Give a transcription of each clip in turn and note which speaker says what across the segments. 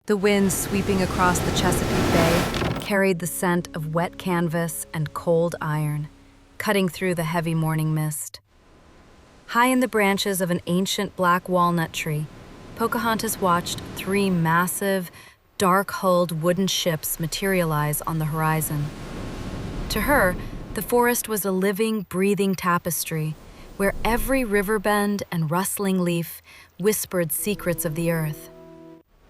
Speaker 1: The wind sweeping across the Chesapeake Bay carried the scent of wet canvas and cold iron, cutting through the heavy morning mist. High in the branches of an ancient black walnut tree, Pocahontas watched 3 massive, dark-hulled wooden ships materialize on the horizon. To her, the forest was a living, breathing tapestry where every river bend and rustling leaf whispered secrets of the earth.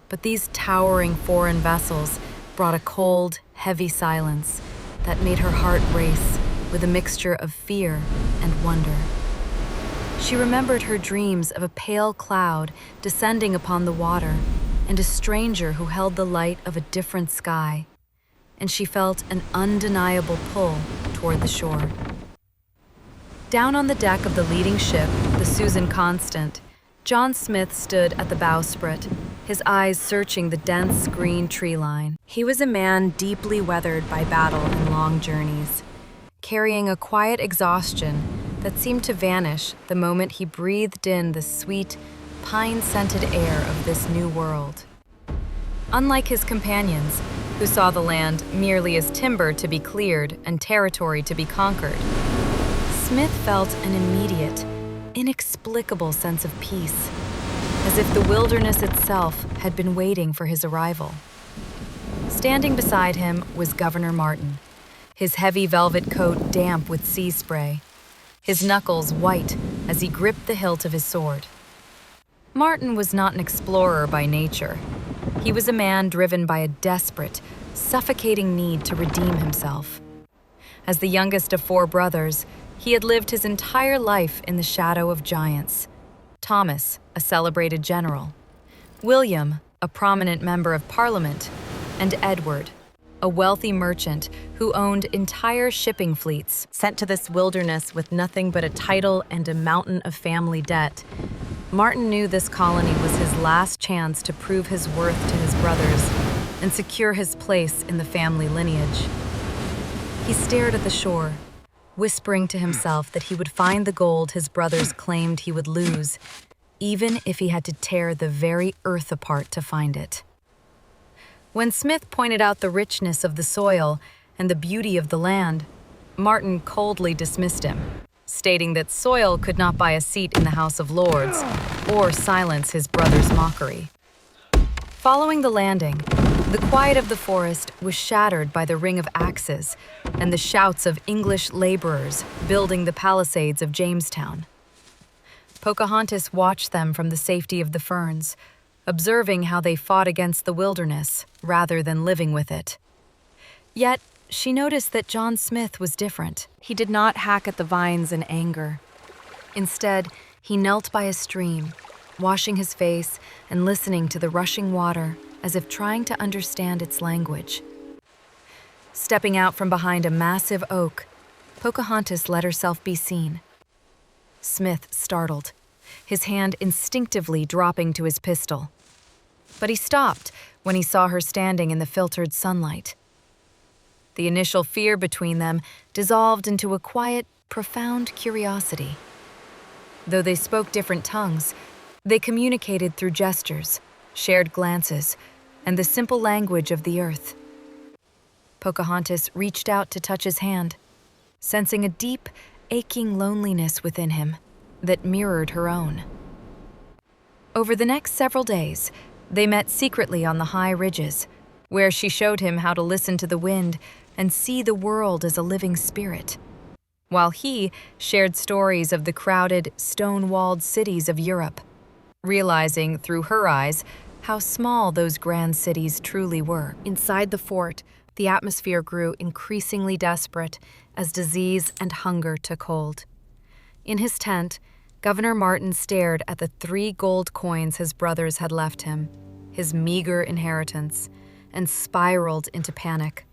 Speaker 1: But these towering foreign vessels brought a cold, heavy silence that made her heart race with a mixture of fear and wonder. She remembered her dreams of a pale cloud descending upon the water and a stranger who held the light of a different sky, and she felt an undeniable pull toward the shore. Down on the deck of the leading ship, the Susan Constant, John Smith stood at the bowsprit, his eyes searching the dense green tree line. He was a man deeply weathered by battle and long journeys, carrying a quiet exhaustion that seemed to vanish the moment he breathed in the sweet, pine-scented air of this new world. Unlike his companions, who saw the land merely as timber to be cleared and territory to be conquered, Smith felt an immediate, inexplicable sense of peace, as if the wilderness itself had been waiting for his arrival. Standing beside him was Governor Martin, his heavy velvet coat damp with sea spray, his knuckles white as he gripped the hilt of his sword. Martin was not an explorer by nature. He was a man driven by a desperate, suffocating need to redeem himself. As the youngest of 4 brothers, he had lived his entire life in the shadow of giants. Thomas, a celebrated general; William, a prominent member of Parliament; and Edward, a wealthy merchant who owned entire shipping fleets. Sent to this wilderness with nothing but a title and a mountain of family debt, Martin knew this colony was his last chance to prove his worth to his brothers and secure his place in the family lineage. He stared at the shore, whispering to himself that he would find the gold his brothers claimed he would lose, even if he had to tear the very earth apart to find it. When Smith pointed out the richness of the soil and the beauty of the land, Martin coldly dismissed him, stating that soil could not buy a seat in the House of Lords or silence his brother's mockery. Following the landing, the quiet of the forest was shattered by the ring of axes and the shouts of English laborers building the palisades of Jamestown. Pocahontas watched them from the safety of the ferns, observing how they fought against the wilderness rather than living with it. Yet, she noticed that John Smith was different. He did not hack at the vines in anger. Instead, he knelt by a stream, washing his face and listening to the rushing water as if trying to understand its language. Stepping out from behind a massive oak, Pocahontas let herself be seen. Smith startled, his hand instinctively dropping to his pistol. But he stopped when he saw her standing in the filtered sunlight. The initial fear between them dissolved into a quiet, profound curiosity. Though they spoke different tongues, they communicated through gestures, shared glances, and the simple language of the earth. Pocahontas reached out to touch his hand, sensing a deep, aching loneliness within him that mirrored her own. Over the next several days, they met secretly on the high ridges, where she showed him how to listen to the wind and see the world as a living spirit, while he shared stories of the crowded, stone-walled cities of Europe, realizing through her eyes how small those grand cities truly were. Inside the fort, the atmosphere grew increasingly desperate as disease and hunger took hold. In his tent, Governor Martin stared at the 3 gold coins his brothers had left him, his meager inheritance, and spiraled into panic.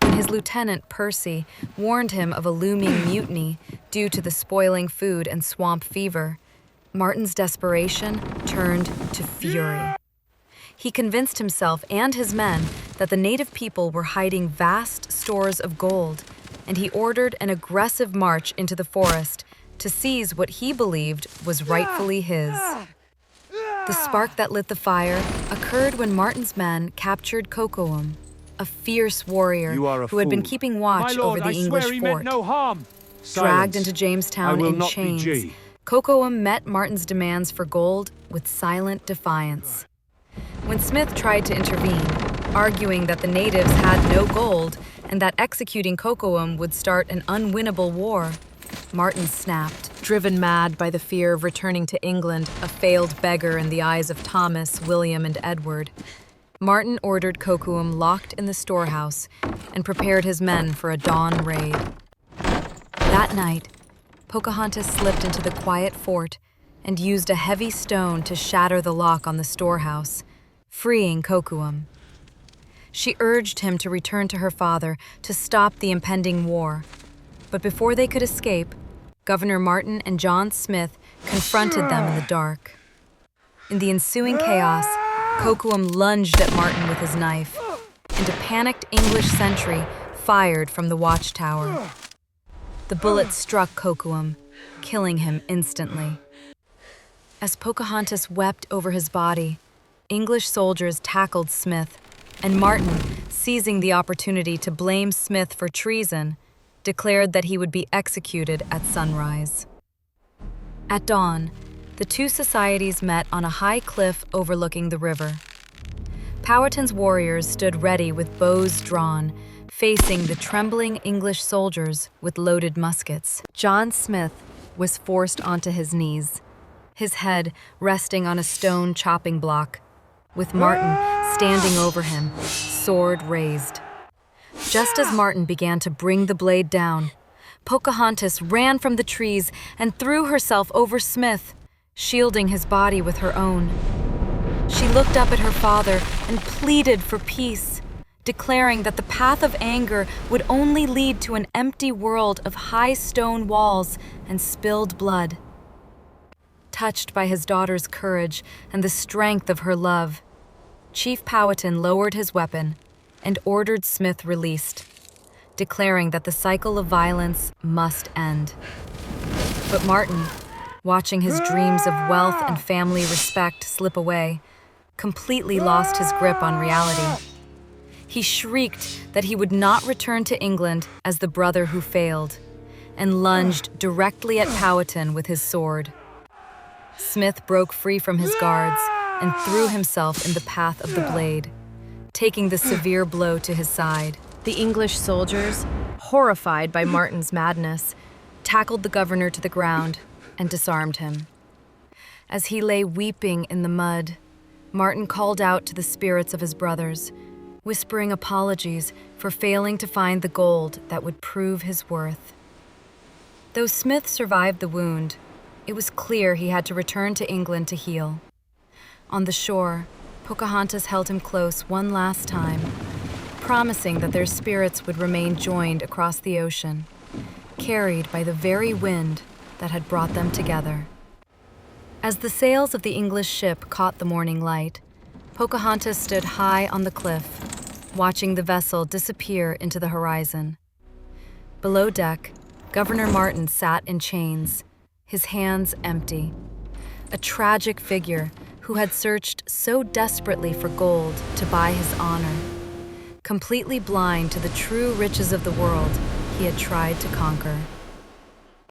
Speaker 1: When his lieutenant, Percy, warned him of a looming mutiny due to the spoiling food and swamp fever, Martin's desperation turned to fury. He convinced himself and his men that the native people were hiding vast stores of gold, and he ordered an aggressive march into the forest to seize what he believed was rightfully his. The spark that lit the fire occurred when Martin's men captured Kocoum, a fierce warrior who had been keeping watch over the English fort.
Speaker 2: No harm.
Speaker 1: Dragged into Jamestown in chains, Kocoum met Martin's demands for gold with silent defiance. When Smith tried to intervene, arguing that the natives had no gold and that executing Kocoum would start an unwinnable war, Martin snapped. Driven mad by the fear of returning to England, a failed beggar in the eyes of Thomas, William, and Edward, Martin ordered Kocoum locked in the storehouse and prepared his men for a dawn raid. That night, Pocahontas slipped into the quiet fort and used a heavy stone to shatter the lock on the storehouse, freeing Kocoum. She urged him to return to her father to stop the impending war, but before they could escape, Governor Martin and John Smith confronted them in the dark. In the ensuing chaos, Kocoum lunged at Martin with his knife, and a panicked English sentry fired from the watchtower. The bullet struck Kocoum, killing him instantly. As Pocahontas wept over his body, English soldiers tackled Smith, and Martin, seizing the opportunity to blame Smith for treason, declared that he would be executed at sunrise. At dawn, the two societies met on a high cliff overlooking the river. Powhatan's warriors stood ready with bows drawn, facing the trembling English soldiers with loaded muskets. John Smith was forced onto his knees, his head resting on a stone chopping block, with Martin standing over him, sword raised. Just as Martin began to bring the blade down, Pocahontas ran from the trees and threw herself over Smith, shielding his body with her own. She looked up at her father and pleaded for peace, declaring that the path of anger would only lead to an empty world of high stone walls and spilled blood. Touched by his daughter's courage and the strength of her love, Chief Powhatan lowered his weapon and ordered Smith released, declaring that the cycle of violence must end. But Martin, watching his dreams of wealth and family respect slip away, completely lost his grip on reality. He shrieked that he would not return to England as the brother who failed, and lunged directly at Powhatan with his sword. Smith broke free from his guards and threw himself in the path of the blade, taking the severe blow to his side. The English soldiers, horrified by Martin's madness, tackled the governor to the ground and disarmed him. As he lay weeping in the mud, Martin called out to the spirits of his brothers, whispering apologies for failing to find the gold that would prove his worth. Though Smith survived the wound, it was clear he had to return to England to heal. On the shore, Pocahontas held him close one last time, promising that their spirits would remain joined across the ocean, carried by the very wind that had brought them together. As the sails of the English ship caught the morning light, Pocahontas stood high on the cliff, watching the vessel disappear into the horizon. Below deck, Governor Martin sat in chains, his hands empty, a tragic figure who had searched so desperately for gold to buy his honor, completely blind to the true riches of the world he had tried to conquer.